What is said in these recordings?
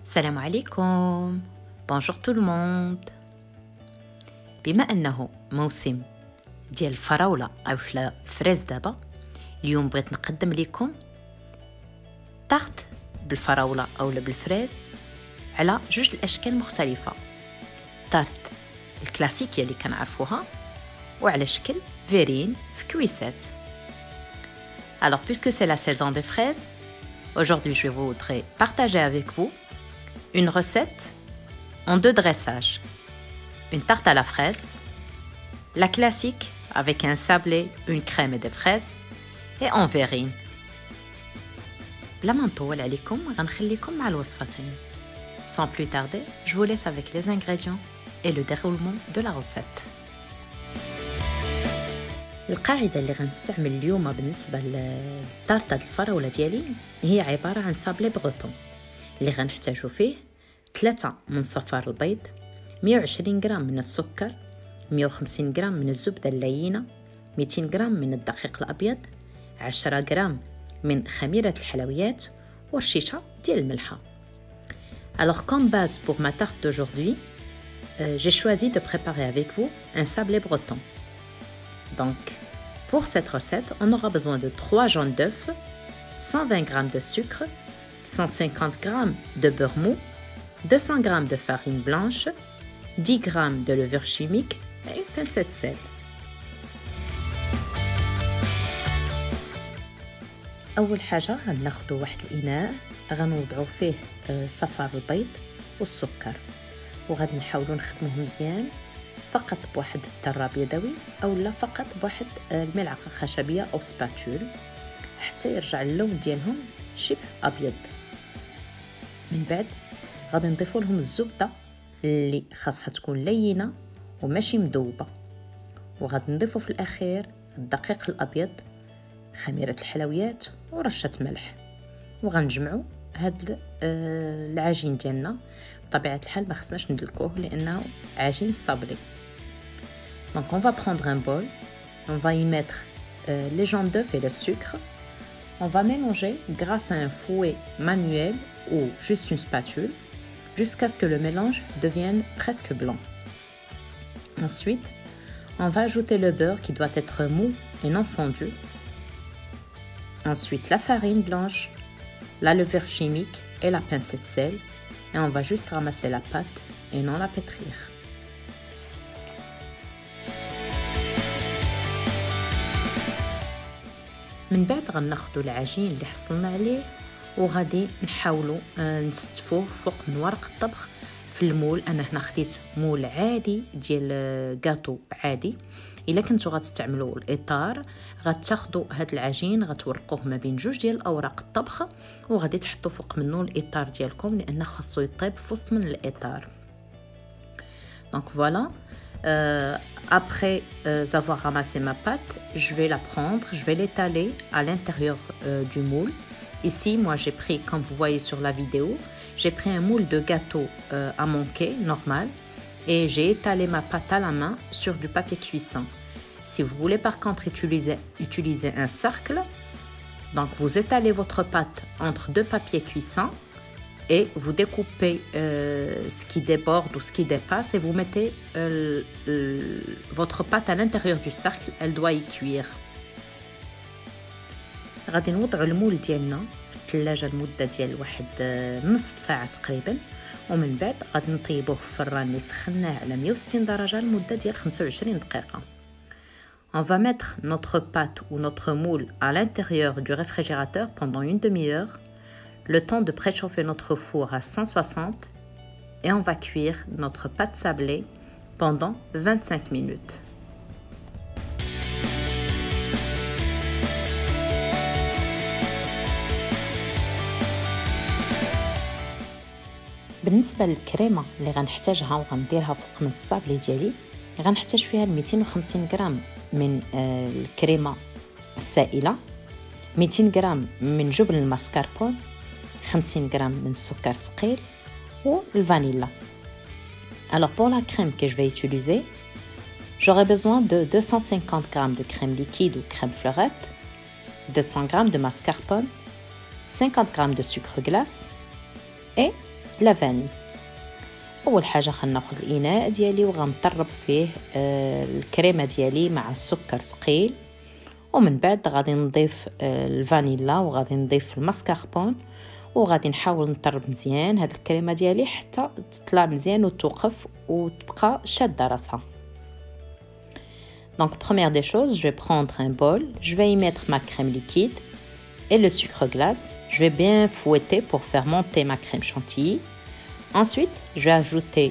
السلام عليكم. بونجور تو الموند. بما انه موسم ديال الفراوله او الفريز دابا، اليوم بغيت نقدم لكم طارت بالفراوله او بالفريز على جوج الاشكال مختلفه. طارت الكلاسيكيه اللي كنعرفوها وعلى شكل فيرين في كويسات. Alors puisque c'est la saison des fraises, aujourd'hui je voudrais partager avec vous une recette en 2 dressages. Une tarte à la fraise, la classique avec un sablé, une crème et des fraises, et en verrine. بلا ما نطول عليكم غنخليكم مع الوصفتين. Sans plus tarder, je vous laisse avec les ingrédients et le déroulement de la recette. القاعدة اللي غنستعمل اليوم بالنسبة للطارطة الفراولة ديالي هي عبارة عن سابلي بغوطون اللي غنحتاجو فيه 3 من صفار البيض، 120 غرام من السكر، 150 غرام من الزبدة اللينة، 200 غرام من الدقيق الأبيض، 10 غرام من خميرة الحلويات ورشيشة ديال الملحة. Alors comme base pour ma tarte d'aujourd'hui, j'ai choisi de préparer avec vous un sablé breton. Donc, pour cette recette, on aura besoin de 3 jaunes d'œufs, 120 g de sucre, 150 g de beurre mou, 200 g de farine blanche, 10 g de levure chimique et une pincée de sel. أول حاجة غناخدو واحد الإناء غنوضعو فيه صفار البيض والسكر، وغادي نحاولو نخدموه مزيان فقط بواحد الطراب يدوي او لا فقط بواحد الملعقه خشبيه او سباتول حتى يرجع اللون ديالهم شبه ابيض. من بعد غادي نضيفوا لهم الزبده اللي خاصها تكون لينه وماشي مذوبه، وغادي نضيفوا في الاخير الدقيق الابيض، خميره الحلويات ورشه ملح، وغنجمعوا هاد العجين ديالنا. بطبيعه الحال ما خصناش ندلكوه لانه عجين صابلي. Donc on va prendre un bol, on va y mettre les jaunes d'œufs et le sucre. On va mélanger grâce à un fouet manuel ou juste une spatule jusqu'à ce que le mélange devienne presque blanc. Ensuite, on va ajouter le beurre qui doit être mou et non fondu. Ensuite, la farine blanche, la levure chimique et la pincée de sel. Et on va juste ramasser la pâte et non la pétrir. من بعد غناخدو العجين اللي حصلنا عليه وغادي نحاولوا نستفوه فوق من ورق الطبخ في المول. انا هنا خديت مول عادي ديال غاتو عادي. الا كنتو غتستعملوا الاطار غتاخدوا هذا العجين غتورقوه ما بين جوج ديال اوراق الطبخ وغادي تحطوا فوق منه الاطار ديالكم لان خاصو يطيب في وسط من الاطار. Donc voilà, après avoir ramassé ma pâte, je vais la prendre, je vais l'étaler à l'intérieur du moule. Ici, moi j'ai pris, comme vous voyez sur la vidéo, j'ai pris un moule de gâteau à monquet normal et j'ai étalé ma pâte à la main sur du papier cuisson. Si vous voulez par contre utiliser un cercle, donc vous étalez votre pâte entre 2 papiers cuissons et vous découpez ce qui déborde ou ce qui dépasse et vous mettez votre pâte à l'intérieur du cercle, elle doit y cuire. غادي نوضعوا المول ديالنا في الثلاجه لمده ديال واحد نصف ساعه تقريبا، ومن بعد غادي نطيبوه في الفران اللي سخناه على 160 درجه لمده ديال 25 دقيقه. On va mettre notre pâte ou notre moule à l'intérieur du réfrigérateur pendant une demi-heure, le temps de préchauffer notre four à 160 et on va cuire notre pâte sablée pendant 25 minutes. بالنسبه للكريمه اللي غنحتاجها وغنديرها فوق من الصابلي ديالي، غنحتاج فيها 250 غرام من الكريمه السائله، 200 غرام من جبن الماسكربون، 50 غرام من السكر ثقيل والفانيلا. Alors pour la crème que je vais utiliser, j'aurai besoin de 250 g de crème liquide ou crème fleurette, 200 g de mascarpone, 50 g de sucre glace et لا فاني. اول حاجه غناخذ الاناء ديالي وغنطرب فيه الكريمه ديالي مع السكر ثقيل، ومن بعد غادي نضيف الفانيلا وغادي نضيف الماسكاربون وغادي نحاول نطرب مزيان هاد الكريمه ديالي حتى تطلع مزيان وتوقف وتبقى شاده راسها. Donc première des choses, je vais prendre un bol, je vais y mettre ma crème liquide et le sucre glace. Je vais bien fouetter pour faire monter ma crème chantilly. Ensuite, je vais ajouter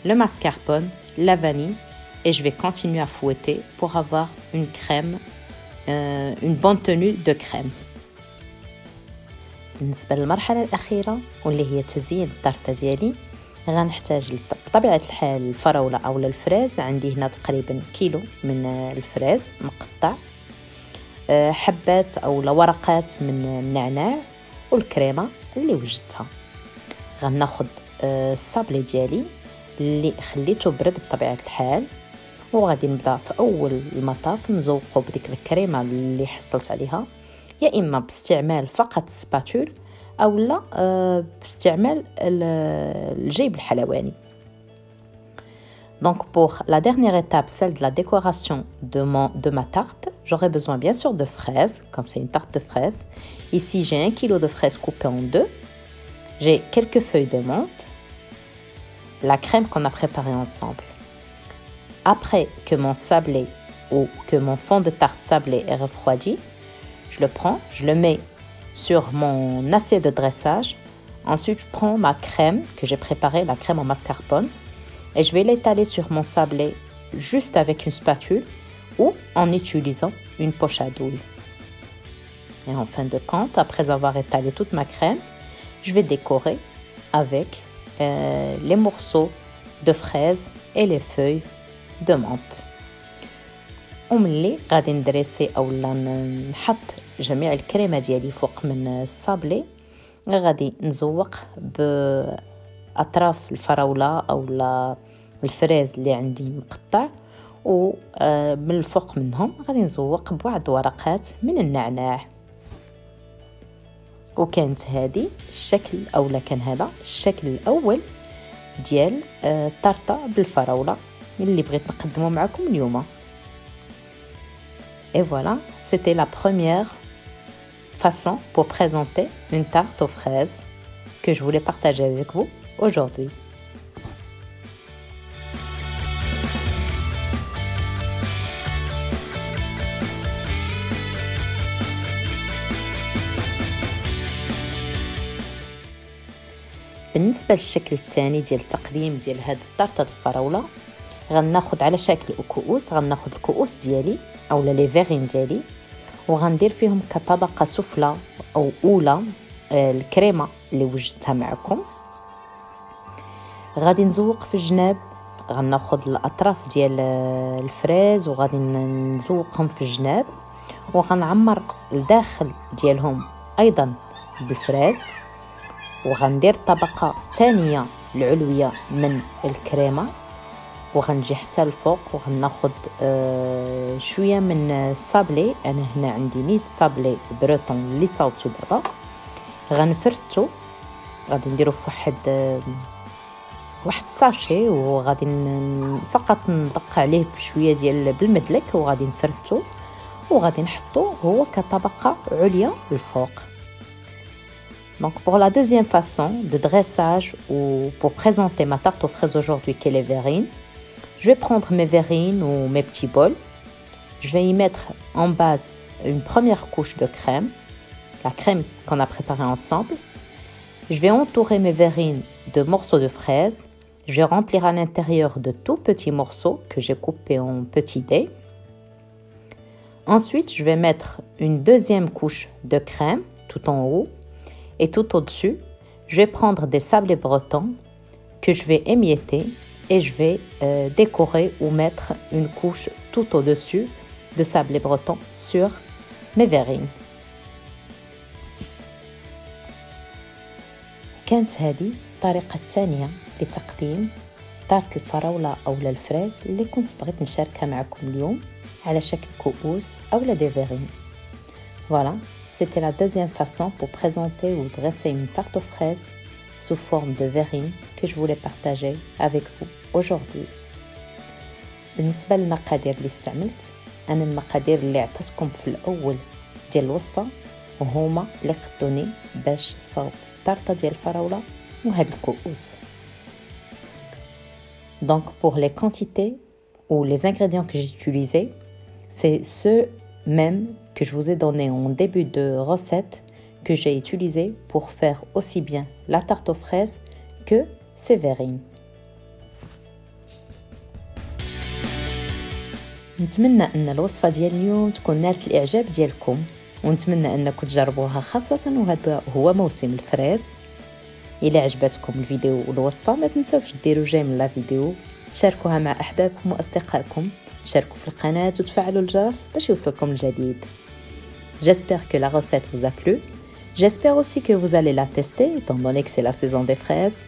le mascarpone, la vanille et je vais continuer à fouetter pour avoir une crème, une bonne tenue de crème. بالنسبة للمرحلة الأخيرة واللي هي تزيين الطرطة ديالي، غنحتاج بطبيعة الحال الفراولة أو الفراز. عندي هنا تقريبا كيلو من الفراز مقطع، حبات أو ورقات من النعناع والكريمة اللي وجدتها. غناخد الصابلي ديالي اللي خليته برد بطبيعة الحال، وغادي نبدا في أول المطاف نزوقه بديك الكريمة اللي حصلت عليها، يا إما باستعمال فقط سباتول أو لا باستعمال الجيب الحلواني. Donc pour la dernière étape, celle de la décoration de ma tarte, j'aurai besoin bien sûr de fraises, comme c'est une tarte de fraises. Ici j'ai 1 kg de fraises coupées en deux, j'ai quelques feuilles de menthe, la crème qu'on a préparée ensemble. Après que mon sablé ou que mon fond de tarte sablé est refroidi, je le prends, je le mets sur mon assiette de dressage. Ensuite, je prends ma crème que j'ai préparée, la crème en mascarpone, et je vais l'étaler sur mon sablé juste avec une spatule ou en utilisant une poche à douille. Et en fin de compte, après avoir étalé toute ma crème, je vais décorer avec les morceaux de fraises et les feuilles de menthe. وملي غادي ندريسي اولا نحط جميع الكريمه ديالي فوق من الصابلي، غادي نزوق باطراف الفراوله او الفريز اللي عندي مقطع، ومن الفوق منهم غادي نزوق بواحد ورقات من النعناع. وكانت هذه الشكل اولا كان هذا الشكل الاول ديال الطرطه بالفراوله اللي بغيت نقدمه معكم اليوم. Et voilà, c'était la première façon pour présenter une tarte aux fraises que je voulais partager avec vous aujourd'hui. بالنسبة للشكل الثاني ديال التقديم ديال هاد الطرطة الفراولة، غناخد على شكل كؤوس، غناخد الكؤوس ديالي او لي فيغين ديالي وغندير فيهم كطبقه سفلى او اولى الكريمه اللي وجدتها معكم. غادي نزوق في الجناب، غناخد الاطراف ديال الفريز وغادي نزوقهم في الجناب، وغنعمر الداخل ديالهم ايضا بالفريز، وغندير طبقه ثانيه العلويه من الكريمه، وغنجي حتى الفوق وغناخد شويه من الصابلي. انا هنا عندي 100 صابلي بروتون اللي صاوبته دابا، غنفرتو، غادي نديرو في واحد الساشي، وغادي فقط ندق عليه بشويه ديال بالمدلك، وغادي نفرتو وغادي نحطو هو كطبقه عليا الفوق. Donc pour la deuxième façon de dressage ou pour présenter ma tarte aux fraises aujourd'hui qui est les verrines, je vais prendre mes verrines ou mes petits bols. Je vais y mettre en base une première couche de crème, la crème qu'on a préparée ensemble. Je vais entourer mes verrines de morceaux de fraises. Je vais remplir à l'intérieur de tout petits morceaux que j'ai coupés en petits dés. Ensuite, je vais mettre une deuxième couche de crème tout en haut. Et tout au-dessus, je vais prendre des sablés bretons que je vais émietter et je vais décorer ou mettre une couche tout au-dessus de sablés bretons sur mes verrines. كانت هذه الطريقة الثانية لتقديم طارت الفراولة أو الفريز اللي كنت بغيت نشاركها معكم اليوم على شكل كؤوس أو des verrines. Voilà. C'était la deuxième façon pour présenter ou dresser une tarte aux fraises sous forme de verrine que je voulais partager avec vous aujourd'hui. بالنسبة للمقادير اللي استعملت، أنا المقادير اللي عطيتكم في الأول ديال الوصفة وهما اللي قدوني باش صوت الطرطة ديال الفراولة وهاد الكؤوس. Donc pour les quantités ou les ingrédients que j'ai utilisés, c'est ceux mêmes que je vous ai donné en début de recette que j'ai utilisé pour faire aussi bien la tarte aux fraises que ces verrines. نتمنى ان الوصفه ديال اليوم تكون نالت الاعجاب ديالكم، ونتمنى انكم تجربوها خاصه وهذا هو موسم الفريز. الى عجبتكم الفيديو والوصفه ما تنسوش ديروا جيم لا فيديو، تشاركوها مع احبابكم واصدقائكم، تشاركوا في القناه وتفعلوا الجرس باش يوصلكم الجديد. J'espère que la recette vous a plu. J'espère aussi que vous allez la tester étant donné que c'est la saison des fraises.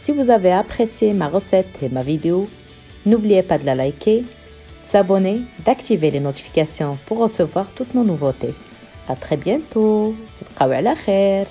Si vous avez apprécié ma recette et ma vidéo, n'oubliez pas de la liker, de s'abonner, d'activer les notifications pour recevoir toutes nos nouveautés. À très bientôt. تبقاو على خير.